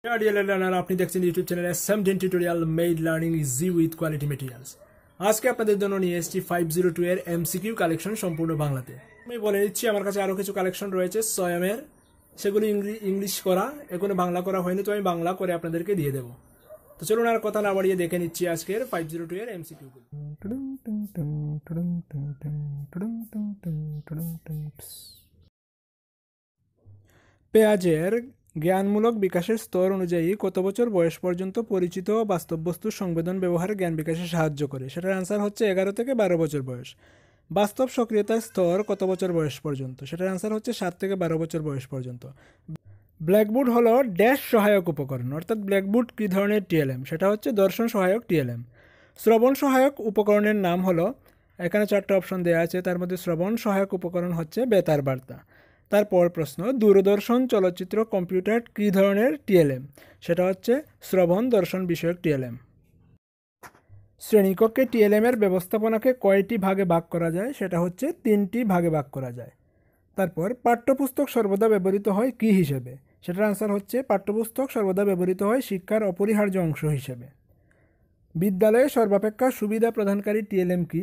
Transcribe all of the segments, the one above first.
DElEd learner আপনি দেখছেন YouTube channel SMDN tutorial made learning easy with quality materials. আজকে আপনাদের জন্য নিয়ে এসেছি 502 এর MCQ কালেকশন সম্পূর্ণ বাংলাতে। আমি বলে দিচ্ছি আমার কাছে আরো কিছু কালেকশন রয়েছে SOYAM-এর, সেগুলো ইংলিশ করা, এখনো বাংলা করা হয়নি, তো আমি বাংলা করে আপনাদেরকে দিয়ে দেব। তো চলুন আর কথা না বাড়িয়ে দেখে নিচ্ছি আজকের 502 এর MCQ গুলো। পেঁয়াজের জ্ঞানমূলক বিকাশের স্তর অনুযায়ী কত বছর বয়স পর্যন্ত পরিচিত বাস্তব বস্তুর সংবেদন ব্যবহার জ্ঞান বিকাশে সাহায্য করে? সেটার আনসার হচ্ছে 11 থেকে 12 বছর বয়স। বাস্তব সক্রিয়তার স্তর কত বছর বয়স পর্যন্ত? সেটার আনসার হচ্ছে 7 থেকে 12 বছর বয়স পর্যন্ত। ব্ল্যাকবোর্ড হলো ড্যাশ সহায়ক উপকরণ, অর্থাৎ ব্ল্যাকবোর্ড কী ধরনের TLM? সেটা হচ্ছে দর্শন সহায়ক TLM। শ্রবণ সহায়ক উপকরণের নাম হলো, এখানে 4টা অপশন দেওয়া আছে, তার মধ্যে শ্রবণ সহায়ক উপকরণ হচ্ছে বেতার বার্তা। তারপর প্রশ্ন, দূরদর্শন, চলচ্চিত্র, কম্পিউটার কী ধরনের TLM? সেটা হচ্ছে শ্রবণ দর্শন বিষয়ক TLM। শ্রেণীকক্ষে TLM এর ব্যবস্থাপনাকে কয়টি ভাগে ভাগ করা যায়? সেটা হচ্ছে 3টি ভাগে ভাগ করা যায়। তারপর পাঠ্যপুস্তক সর্বদা ব্যবহৃত হয় কী হিসেবে? সেটার আনসার হচ্ছে পাঠ্যপুস্তক সর্বদা ব্যবহৃত হয় শিক্ষার অপরিহার্য অংশ হিসেবে। বিদ্যালয়ে সর্বাপেক্ষা সুবিধা প্রদানকারী TLM কি?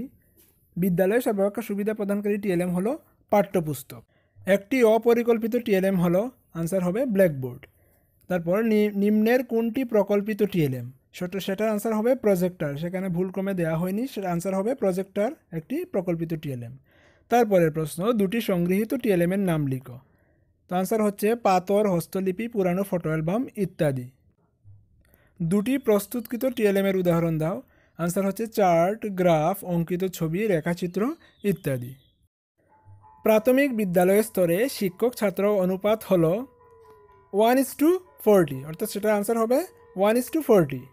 বিদ্যালয়ে সর্বাপেক্ষা সুবিধা প্রদানকারী TLM হলো পাঠ্যপুস্তক। একটি অপরিকল্পিত TLM হলো, আনসার হবে ব্ল্যাকবোর্ড। তারপর নিম্নের কোনটি প্রকল্পিত TLM? সেটার আনসার হবে প্রজেক্টর, সেখানে ভুলক্রমে দেওয়া হয়নি, সেটার আনসার হবে প্রজেক্টর একটি প্রকল্পিত TLM। তারপরের প্রশ্ন, দুটি সংগৃহীত TLM এর নাম লিখো। তো আনসার হচ্ছে পাথর, হস্তলিপি, পুরানো ফটো অ্যালবাম ইত্যাদি। দুটি প্রস্তুতকৃত TLM এর উদাহরণ দাও। আনসার হচ্ছে চার্ট, গ্রাফ, অঙ্কিত ছবি, রেখাচিত্র ইত্যাদি। প্রাথমিক বিদ্যালয় স্তরে শিক্ষক ছাত্র অনুপাত হলো 1:40, অর্থাৎ সেটার আনসার হবে 1:40।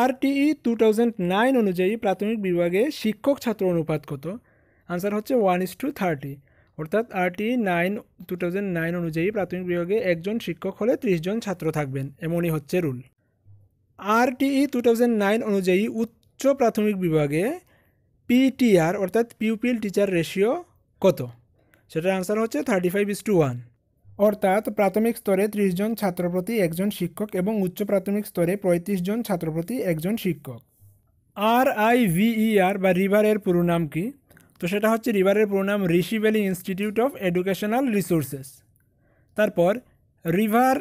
RTE 2009 অনুযায়ী প্রাথমিক বিভাগে শিক্ষক ছাত্র অনুপাত কত? আনসার হচ্ছে 1:30, অর্থাৎ RTE 2009 অনুযায়ী প্রাথমিক বিভাগে একজন শিক্ষক হলে 30 জন ছাত্র থাকবেন, এমনই হচ্ছে রুল। RTE 2009 অনুযায়ী উচ্চ প্রাথমিক বিভাগে PTR অর্থাৎ পিউপিল টিচার রেশিও কত? সেটার আনসার হচ্ছে 35:1, অর্থাৎ প্রাথমিক স্তরে 30 জন ছাত্র প্রতি একজন শিক্ষক এবং উচ্চ প্রাথমিক স্তরে 35 জন ছাত্র প্রতি একজন শিক্ষক। RIVER বা রিভারের পুরো নাম কি? তো সেটা হচ্ছে রিভারের পুরো নাম Rishi valley institute of educational resources. তারপর রিভার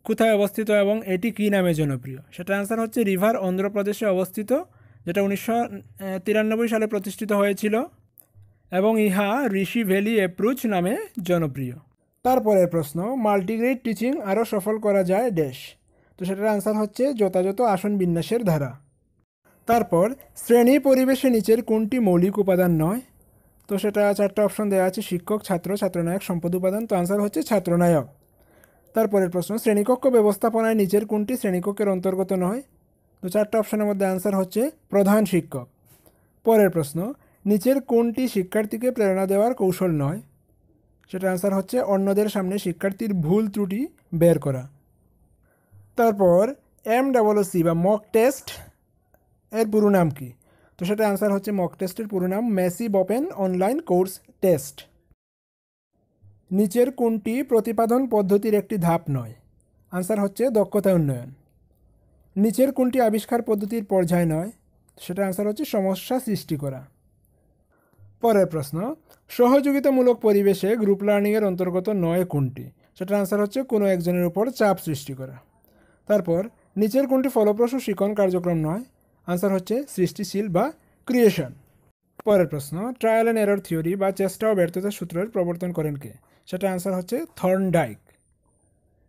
কোথায় অবস্থিত এবং এটি কী নামে জনপ্রিয়? সেটার আনসার হচ্ছে রিভার অন্ধ্রপ্রদেশে অবস্থিত, যেটা 1993 সালে প্রতিষ্ঠিত হয়েছিল এবং ইহা ঋষি ভ্যালি অ্যাপ্রোচ নামে জনপ্রিয়। তারপরের প্রশ্ন, মাল্টিগ্রেড টিচিং আরও সফল করা যায় ড্যাশ? তো সেটার আনসার হচ্ছে যথাযথ আসন বিন্যাসের দ্বারা। তারপর শ্রেণী পরিবেশে নিচের কোনটি মৌলিক উপাদান নয়? তো সেটা 4টা অপশন দেওয়া আছে, শিক্ষক, ছাত্র, ছাত্রনায়ক, সম্পদ উপাদান। তো আনসার হচ্ছে ছাত্রনায়ক। তারপরের প্রশ্ন, শ্রেণীকক্ষ ব্যবস্থাপনায় নিচের কোনটি শ্রেণীকক্ষের অন্তর্গত নয়? তো 4টা অপশনের মধ্যে আনসার হচ্ছে প্রধান শিক্ষক। পরের প্রশ্ন, নিচের কোনটি শিক্ষার্থীকে প্রেরণা দেওয়ার কৌশল নয়? সেটা আনসার হচ্ছে অন্যদের সামনে শিক্ষার্থীর ভুল ত্রুটি বের করা। তারপর MCC বা মক টেস্ট এর পুরো নাম কি? তো সেটা আনসার হচ্ছে মক টেস্টের পুরো নাম massive open online course test. নিচের কোনটি প্রতিপাদন পদ্ধতির একটি ধাপ নয়? আনসার হচ্ছে দক্ষতা উন্নয়ন। নিচের কোনটি আবিষ্কার পদ্ধতির পর্যায় নয়? সেটা আনসার হচ্ছে সমস্যা সৃষ্টি করা। পরের প্রশ্ন, সহযোগিতামূলক পরিবেশে গ্রুপ লার্নিংয়ের অন্তর্গত নয় কোনটি? সেটার আনসার হচ্ছে কোনো একজনের উপর চাপ সৃষ্টি করা। তারপর নিচের কোনটি ফলপ্রসূ শিক্ষণ কার্যক্রম নয়? আনসার হচ্ছে সৃষ্টিশীল বা ক্রিয়েশন। পরের প্রশ্ন, ট্রায়াল অ্যান্ড এরর থিওরি বা চেষ্টা ও ব্যর্থতার সূত্রের প্রবর্তন করেন কে? সেটা আনসার হচ্ছে থর্নডাইক।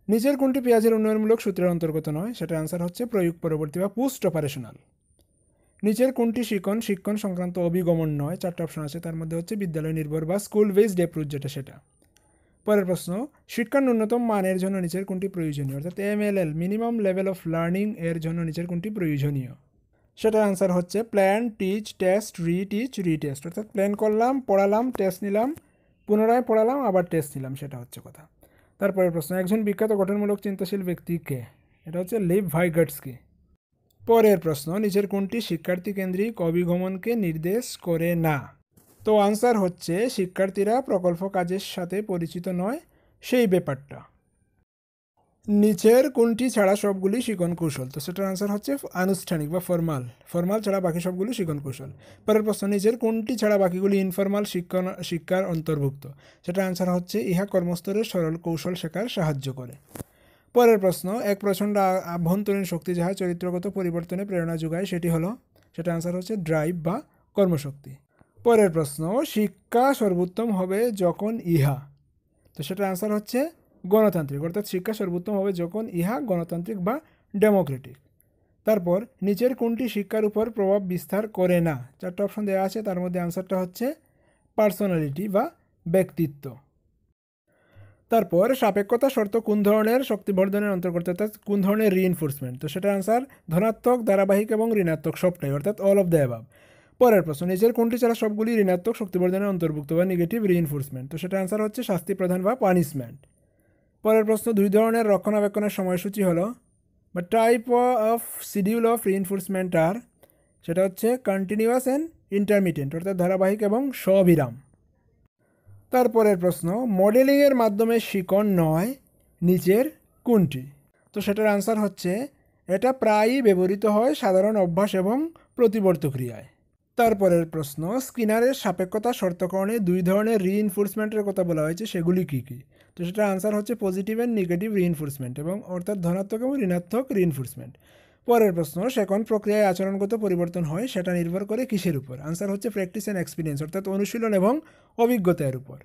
নিচের কোনটি পেঁয়াজের উন্নয়নমূলক সূত্রের অন্তর্গত নয়? সেটা আনসার হচ্ছে প্রয়োগ পরবর্তী বা পোস্ট অপারেশনাল। নিচের কোনটি শিক্ষণ সংক্রান্ত অভিগমন নয়? 4টা অপশন আছে, তার মধ্যে হচ্ছে বিদ্যালয় নির্ভর বা স্কুল বেসড অ্যাপ্রোচ, যেটা সেটা। পরের প্রশ্ন, শিক্ষার ন্যূনতম মানের জন্য নিচের কোনটি প্রয়োজনীয়? অর্থাৎ MLL minimum level of learning এর জন্য নিচের কোনটি প্রয়োজনীয়? সেটার আনসার হচ্ছে প্ল্যান, টিচ, টেস্ট, রিটেস্ট, অর্থাৎ প্ল্যান করলাম, পড়ালাম, টেস্ট নিলাম, পুনরায় পড়ালাম, আবার টেস্ট নিলাম, সেটা হচ্ছে কথা। তারপরের প্রশ্ন, একজন বিখ্যাত গঠনমূলক চিন্তাশীল ব্যক্তি কে? এটা হচ্ছে লিভ ভাইগাটস্কি। পরের প্রশ্ন, নিচের কোনটি শিক্ষার্থী কেন্দ্রিক অভিগমনকে নির্দেশ করে না? তো আনসার হচ্ছে শিক্ষার্থীরা প্রকল্প কাজের সাথে পরিচিত নয় সেই ব্যাপারটা। নিচের কোনটি ছাড়া সবগুলি শিখন কৌশল? তো সেটার আনসার হচ্ছে আনুষ্ঠানিক বা ফর্মাল ছাড়া বাকি সবগুলি শিখন কৌশল। পরের প্রশ্ন, নিচের কোনটি ছাড়া বাকিগুলি ইনফর্মাল শিক্ষার অন্তর্ভুক্ত? সেটার আনসার হচ্ছে ইহা কর্মস্তরে সরল কৌশল শেখার সাহায্য করে। পরের প্রশ্ন, এক প্রচণ্ড আভ্যন্তরীণ শক্তি যাহা চরিত্রগত পরিবর্তনে প্রেরণা যোগায় সেটি হলো? সেটা আনসার হচ্ছে ড্রাইভ বা কর্মশক্তি। পরের প্রশ্ন, শিক্ষা সর্বোত্তম হবে যখন ইহা? তো সেটার আনসার হচ্ছে গণতান্ত্রিক, অর্থাৎ শিক্ষা সর্বোত্তম হবে যখন ইহা গণতান্ত্রিক বা ডেমোক্রেটিক। তারপর নিচের কোনটি শিক্ষার উপর প্রভাব বিস্তার করে না? 4টা অপশন দেওয়া আছে, তার মধ্যে আনসারটা হচ্ছে পার্সোনালিটি বা ব্যক্তিত্ব। তারপর সাপেক্ষতা শর্ত কোন ধরনের শক্তিবর্ধনের অন্তর্গত, অর্থাৎ কোন ধরনের রিইনফোর্সমেন্ট? তো সেটার আনসার ধনাত্মক, ধারাবাহিক এবং ঋণাত্মক সবটাই, অর্থাৎ অল অফ দ্য অ্যাবাভ। পরের প্রশ্ন, নিচের কোনটি ছাড়া সবগুলি ঋণাত্মক শক্তিবর্ধনের অন্তর্ভুক্ত বা নেগেটিভ রিইনফোর্সমেন্ট? তো সেটার আনসার হচ্ছে শাস্তি প্রদান বা পানিশমেন্ট। পরের প্রশ্ন, দুই ধরনের রক্ষণাবেক্ষণের সময়সূচি হলো বা type of schedule of reinforcement আর? সেটা হচ্ছে কন্টিনিউয়াস অ্যান্ড ইন্টারমিটেন্ট, অর্থাৎ ধারাবাহিক এবং স্ববিরাম। তারপরের প্রশ্ন, মডেলিংয়ের মাধ্যমে শিখন নয় নিচের কোনটি? তো সেটার আনসার হচ্ছে এটা প্রায়ই ব্যবহৃত হয় সাধারণ অভ্যাস এবং প্রতিবর্ত ক্রিয়ায়। তারপরের প্রশ্ন, স্কিনারের সাপেক্ষতা শর্তকরণে দুই ধরনের রিইনফোর্সমেন্টের কথা বলা হয়েছে, সেগুলি কী কী? তো সেটার আনসার হচ্ছে পজিটিভ অ্যান্ড নেগেটিভ রিইনফোর্সমেন্ট, এবং অর্থাৎ ধনাত্মক এবং ঋণাত্মক রিইনফোর্সমেন্ট। পরের প্রশ্ন, শেখন প্রক্রিয়ায় আচরণগত পরিবর্তন হয় সেটা নির্ভর করে কিসের উপর? আনসার হচ্ছে প্র্যাকটিস অ্যান্ড এক্সপিরিয়েন্স, অর্থাৎ অনুশীলন এবং অভিজ্ঞতার উপর।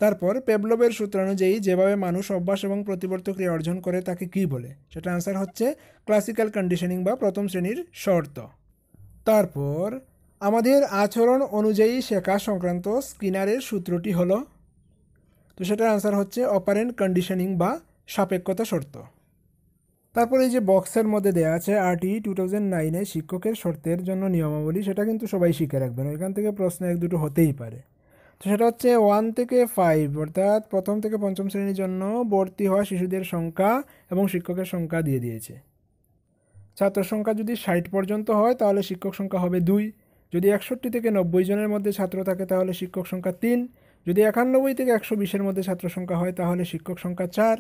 তারপর পেভলভের সূত্রানুযায়ী যেভাবে মানুষ অভ্যাস এবং প্রতিবর্ত ক্রিয়া অর্জন করে তাকে কী বলে? সেটা আনসার হচ্ছে ক্লাসিক্যাল কন্ডিশনিং বা প্রথম শ্রেণীর শর্ত। তারপর আমাদের আচরণ অনুযায়ী শেখা সংক্রান্ত স্কিনারের সূত্রটি হলো? তো সেটার আনসার হচ্ছে অপারেন্ট কন্ডিশনিং বা সাপেক্ষতা শর্ত। তারপর এই যে বক্সের মধ্যে দেওয়া আছে RTE 2009 শিক্ষকের শর্তের জন্য নিয়মাবলী, সেটা কিন্তু সবাই শিখে রাখবেন, এখান থেকে প্রশ্ন এক দুটো হতেই পারে। তো সেটা হচ্ছে 1 থেকে 5, অর্থাৎ প্রথম থেকে পঞ্চম শ্রেণীর জন্য ভর্তি হওয়া শিশুদের সংখ্যা এবং শিক্ষকের সংখ্যা দিয়ে দিয়েছে। ছাত্র সংখ্যা যদি 60 পর্যন্ত হয় তাহলে শিক্ষক সংখ্যা হবে 2, যদি 61 থেকে 90 জনের মধ্যে ছাত্র থাকে তাহলে শিক্ষক সংখ্যা 3, যদি 91 থেকে 120-এর মধ্যে ছাত্র সংখ্যা হয় তাহলে শিক্ষক সংখ্যা 4,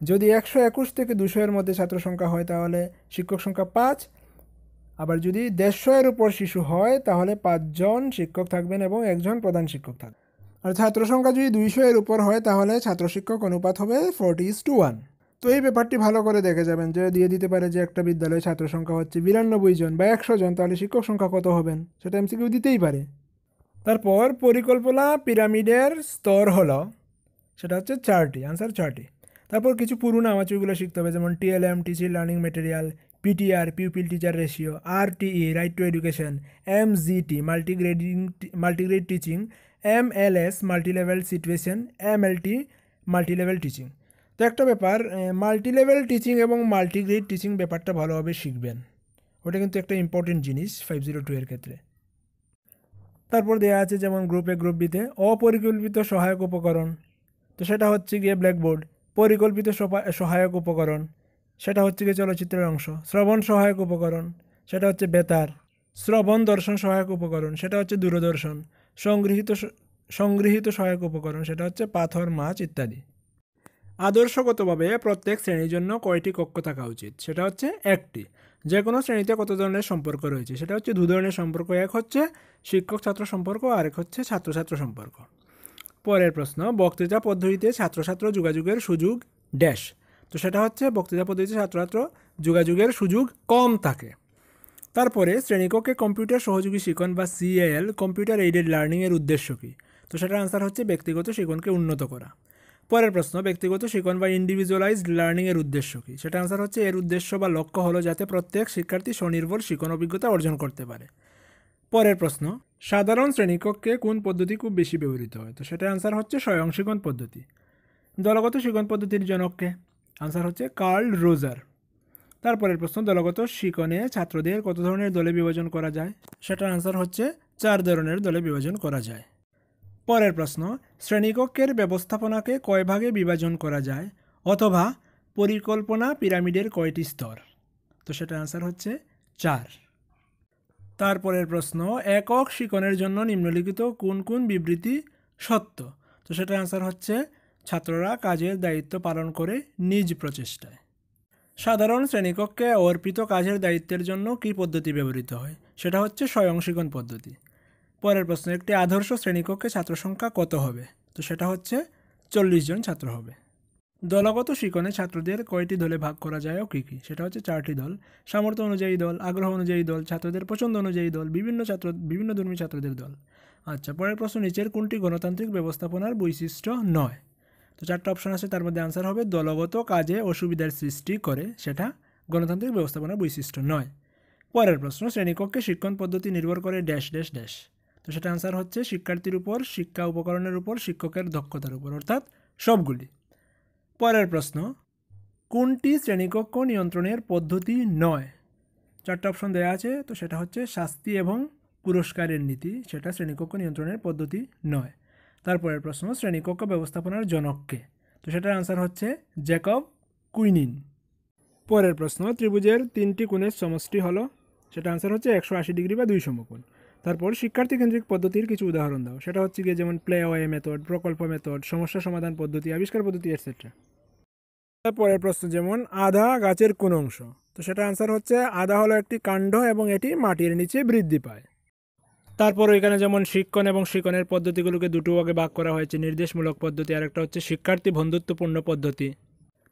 যদি 121 থেকে 200-এর মধ্যে ছাত্র সংখ্যা হয় তাহলে শিক্ষক সংখ্যা 5, আবার যদি 150-এর উপর শিশু হয় তাহলে 5 জন শিক্ষক থাকবেন এবং 1 জন প্রধান শিক্ষক থাকবেন। আর ছাত্র সংখ্যা যদি 200-এর উপর হয় তাহলে ছাত্র শিক্ষক অনুপাত হবে 40:1। তো এই ব্যাপারটি ভালো করে দেখে যাবেন, যে দিয়ে দিতে পারে যে একটা বিদ্যালয়ে ছাত্র সংখ্যা হচ্ছে 92 জন বা 100 জন, তাহলে শিক্ষক সংখ্যা কত হবেন? সেটা MCQ দিতেই পারে। তারপর পরিকল্পনা পিরামিডের স্তর হলো, সেটা হচ্ছে 4টি, আনসার 4টি। তারপর কিছু পুরো নাম আছে, ওইগুলো শিখতে হবে, যেমন TLM teaching learning material, PTR pupil teacher ratio, RTE right to education, MGT multigrade teaching, MLS multilevel situation, MLT multilevel teaching. তো একটা ব্যাপার, মাল্টিলেভেল টিচিং এবং মাল্টিগ্রেড টিচিং ব্যাপারটা ভালোভাবে শিখবেন, ওটা কিন্তু একটা ইম্পর্টেন্ট জিনিস 502-এর ক্ষেত্রে। তারপর দেওয়া আছে যেমন গ্রুপ এ গ্রুপ বিতে অপরিকল্পিত সহায়ক উপকরণ, তো সেটা হচ্ছে গিয়ে ব্ল্যাকবোর্ড। পরিকল্পিত সহায়ক উপকরণ, সেটা হচ্ছে গিয়ে চলচ্চিত্রের অংশ। শ্রবণ সহায়ক উপকরণ, সেটা হচ্ছে বেতার। শ্রবণ দর্শন সহায়ক উপকরণ, সেটা হচ্ছে দূরদর্শন। সংগৃহীত সহায়ক উপকরণ, সেটা হচ্ছে পাথর, মাছ ইত্যাদি। আদর্শগতভাবে প্রত্যেক শ্রেণীর জন্য কয়টি কক্ষ থাকা উচিত? সেটা হচ্ছে 1টি। যে কোনো শ্রেণীতে কত ধরনের সম্পর্ক রয়েছে? সেটা হচ্ছে 2 ধরনের সম্পর্ক, এক হচ্ছে শিক্ষক ছাত্র সম্পর্ক, আর এক হচ্ছে ছাত্রছাত্র সম্পর্ক। পরের প্রশ্ন, বক্তৃতা পদ্ধতিতে ছাত্রছাত্র যোগাযোগের সুযোগ ড্যাশ। তো সেটা হচ্ছে বক্তৃতা পদ্ধতিতে ছাত্রছাত্র যোগাযোগের সুযোগ কম থাকে। তারপরে শ্রেণীকক্ষে কম্পিউটার সহযোগী শিখন বা CAL কম্পিউটার এইডেড লার্নিংয়ের উদ্দেশ্য কী? তো সেটার আনসার হচ্ছে ব্যক্তিগত শিখনকে উন্নত করা। পরের প্রশ্ন, ব্যক্তিগত শিখন বা ইন্ডিভিজুয়ালাইজড লার্নিংয়ের উদ্দেশ্য কী? সেটা আনসার হচ্ছে এর উদ্দেশ্য বা লক্ষ্য হলো যাতে প্রত্যেক শিক্ষার্থী স্বনির্ভর শিখন অভিজ্ঞতা অর্জন করতে পারে। পরের প্রশ্ন, সাধারণ শ্রেণীকক্ষে কোন পদ্ধতি খুব বেশি ব্যবহৃত হয়? তো সেটার আনসার হচ্ছে স্বয়ং শিখন পদ্ধতি। দলগত শিখন পদ্ধতির জনককে? আনসার হচ্ছে কার্ল রোজার। তারপরের প্রশ্ন, দলগত শিখনে ছাত্রদের কত ধরনের দলে বিভাজন করা যায়? সেটার আনসার হচ্ছে 4 ধরনের দলে বিভাজন করা যায়। পরের প্রশ্ন, শ্রেণীকক্ষের ব্যবস্থাপনাকে কয় ভাগে বিভাজন করা যায়, অথবা পরিকল্পনা পিরামিডের কয়টি স্তর? তো সেটার আনসার হচ্ছে 4। তারপরের প্রশ্ন, একক শিখনের জন্য নিম্নলিখিত কোন কোন বিবৃতি সত্য? তো সেটার আনসার হচ্ছে ছাত্ররা কাজের দায়িত্ব পালন করে নিজ প্রচেষ্টায়। সাধারণ শ্রেণীকক্ষে অর্পিত কাজের দায়িত্বের জন্য কী পদ্ধতি ব্যবহৃত হয়? সেটা হচ্ছে স্বয়ংশিক্ষণ পদ্ধতি। পরের প্রশ্ন, একটি আদর্শ শ্রেণীকক্ষে ছাত্র সংখ্যা কত হবে? তো সেটা হচ্ছে 40 জন ছাত্র হবে। দলগত শিক্ষণে ছাত্রদের কয়টি দলে ভাগ করা যায় ও কী কী? সেটা হচ্ছে 4টি দল। সামর্থ্য অনুযায়ী দল, আগ্রহ অনুযায়ী দল, ছাত্রদের পছন্দ অনুযায়ী দল, বিভিন্ন ধর্মী ছাত্রদের দল। আচ্ছা, পরের প্রশ্ন, নিচের কোনটি গণতান্ত্রিক ব্যবস্থাপনার বৈশিষ্ট্য নয়? তো 4টা অপশন আছে, তার মধ্যে আনসার হবে দলগত কাজে অসুবিধার সৃষ্টি করে, সেটা গণতান্ত্রিক ব্যবস্থাপনার বৈশিষ্ট্য নয়। পরের প্রশ্ন, শ্রেণীকক্ষে শিক্ষণ পদ্ধতি নির্ভর করে ড্যাশ ড্যাশ ড্যাশ। তো সেটা আনসার হচ্ছে শিক্ষার্থীর উপর, শিক্ষা উপকরণের উপর, শিক্ষকের দক্ষতার উপর, অর্থাৎ সবগুলি। পরের প্রশ্ন, কোনটি শ্রেণীকক্ষ নিয়ন্ত্রণের পদ্ধতি নয়? 4টা অপশন দেওয়া আছে, তো সেটা হচ্ছে শাস্তি এবং পুরস্কারের নীতি, সেটা শ্রেণীকক্ষ নিয়ন্ত্রণের পদ্ধতি নয়। তারপরের প্রশ্ন, শ্রেণীকক্ষ ব্যবস্থাপনার জনককে? তো সেটার আনসার হচ্ছে জ্যাকব কুইনিন। পরের প্রশ্ন, ত্রিভুজের 3টি কোণের সমষ্টি হলো? সেটা আনসার হচ্ছে 180 ডিগ্রি বা 2 সমকোণ। তারপর শিক্ষার্থী কেন্দ্রিক পদ্ধতির কিছু উদাহরণ দাও। সেটা হচ্ছে গিয়ে যেমন প্লে ওয়ে মেথড, প্রকল্প মেথড, সমস্যা সমাধান পদ্ধতি, আবিষ্কার পদ্ধতি, এটসেট্রা। তারপরের প্রশ্ন, যেমন আধা গাছের কোন অংশ? তো সেটা আনসার হচ্ছে আধা হলো একটি কাণ্ড এবং এটি মাটির নিচে বৃদ্ধি পায়। তারপর এখানে যেমন শিক্ষণ এবং শিক্ষণের পদ্ধতিগুলোকে দুটো ভাগে ভাগ করা হয়েছে, নির্দেশমূলক পদ্ধতি আর একটা হচ্ছে শিক্ষার্থী বন্ধুত্বপূর্ণ পদ্ধতি।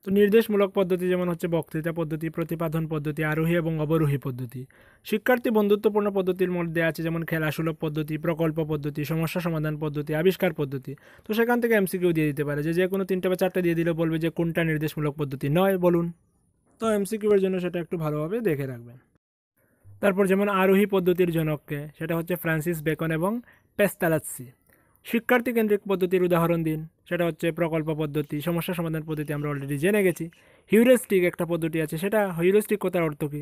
তো নির্দেশমূলক পদ্ধতি যেমন হচ্ছে বক্তৃতা পদ্ধতি, প্রতিপাদন পদ্ধতি, আরোহী এবং অবরোহী পদ্ধতি। শিক্ষার্থী বন্ধুত্বপূর্ণ পদ্ধতির মধ্যে আছে যেমন খেলাসুলভ পদ্ধতি, প্রকল্প পদ্ধতি, সমস্যা সমাধান পদ্ধতি, আবিষ্কার পদ্ধতি। তো সেখান থেকে MCQ দিয়ে দিতে পারে, যে কোনো 3টে বা 4টে দিয়ে দিলে বলবে যে কোনটা নির্দেশমূলক পদ্ধতি নয় বলুন। তো MCQ এর জন্য সেটা একটু ভালোভাবে দেখে রাখবেন। তারপর যেমন আরোহী পদ্ধতির জনককে? সেটা হচ্ছে ফ্রান্সিস বেকন এবং পেস্তালাৎসি। শিক্ষার্থী কেন্দ্রিক পদ্ধতির উদাহরণ দিন। সেটা হচ্ছে প্রকল্প পদ্ধতি, সমস্যা সমাধান পদ্ধতি আমরা অলরেডি জেনে গেছি। হিউরিস্টিক একটা পদ্ধতি আছে, সেটা হিউরিস্টিক কথার অর্থ কী?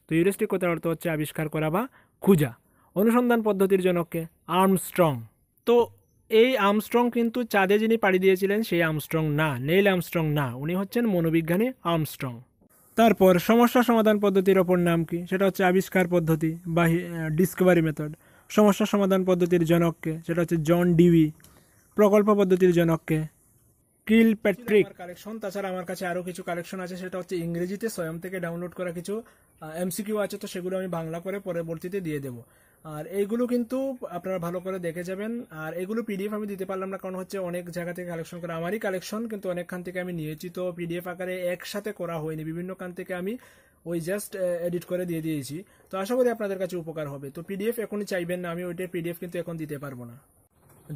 তো হিউরিস্টিক কথার অর্থ হচ্ছে আবিষ্কার করা বা খুঁজা। অনুসন্ধান পদ্ধতির জনককে? আর্মস্ট্রং। তো এই আর্মস্ট্রং কিন্তু চাঁদে যিনি পাড়ি দিয়েছিলেন সেই আর্মস্ট্রং না, নেইল আর্মস্ট্রং না, উনি হচ্ছেন মনোবিজ্ঞানী আর্মস্ট্রং। তারপর সমস্যা সমাধান পদ্ধতির অপর নাম কি? সেটা হচ্ছে আবিষ্কার পদ্ধতি বা ডিসকভারি মেথড। সমস্যা সমাধান পদ্ধতির জনককে? সেটা হচ্ছে জন ডিউই। প্রকল্প পদ্ধতির জনককে? কিল প্যাট্রিক। কালেকশন, তাছাড়া আমার কাছে আরও কিছু কালেকশন আছে, সেটা হচ্ছে ইংরেজিতে স্বয়ং থেকে ডাউনলোড করা কিছু MCQ আছে, তো সেগুলো আমি বাংলা করে পরবর্তীতে দিয়ে দেবো। আর এইগুলো কিন্তু আপনারা ভালো করে দেখে যাবেন। আর এগুলো PDF আমি দিতে পারলাম না, কারণ হচ্ছে অনেক জায়গা থেকে কালেকশন করা, আমারই কালেকশন কিন্তু অনেকখান থেকে আমি নিয়েছি, তো PDF আকারে একসাথে করা হয়নি, বিভিন্ন খান থেকে আমি ওই জাস্ট এডিট করে দিয়ে দিয়েছি। তো আশা করি আপনাদের কাছে উপকার হবে। তো PDF এখনই চাইবেন না, আমি ওইটার PDF কিন্তু এখন দিতে পারবো না।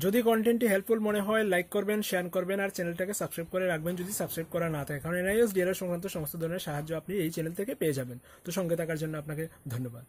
যদি কন্টেন্টটি হেল্পফুল মনে হয় লাইক করবেন, শেয়ার করবেন আর চ্যানেলটাকে সাবস্ক্রাইব করে রাখবেন যদি সাবস্ক্রাইব করা না থাকে, কারণ NIOS DElEd সংক্রান্ত সমস্ত ধরনের সাহায্য আপনি এই চ্যানেল থেকে পেয়ে যাবেন। তো সঙ্গে থাকার জন্য আপনাকে ধন্যবাদ।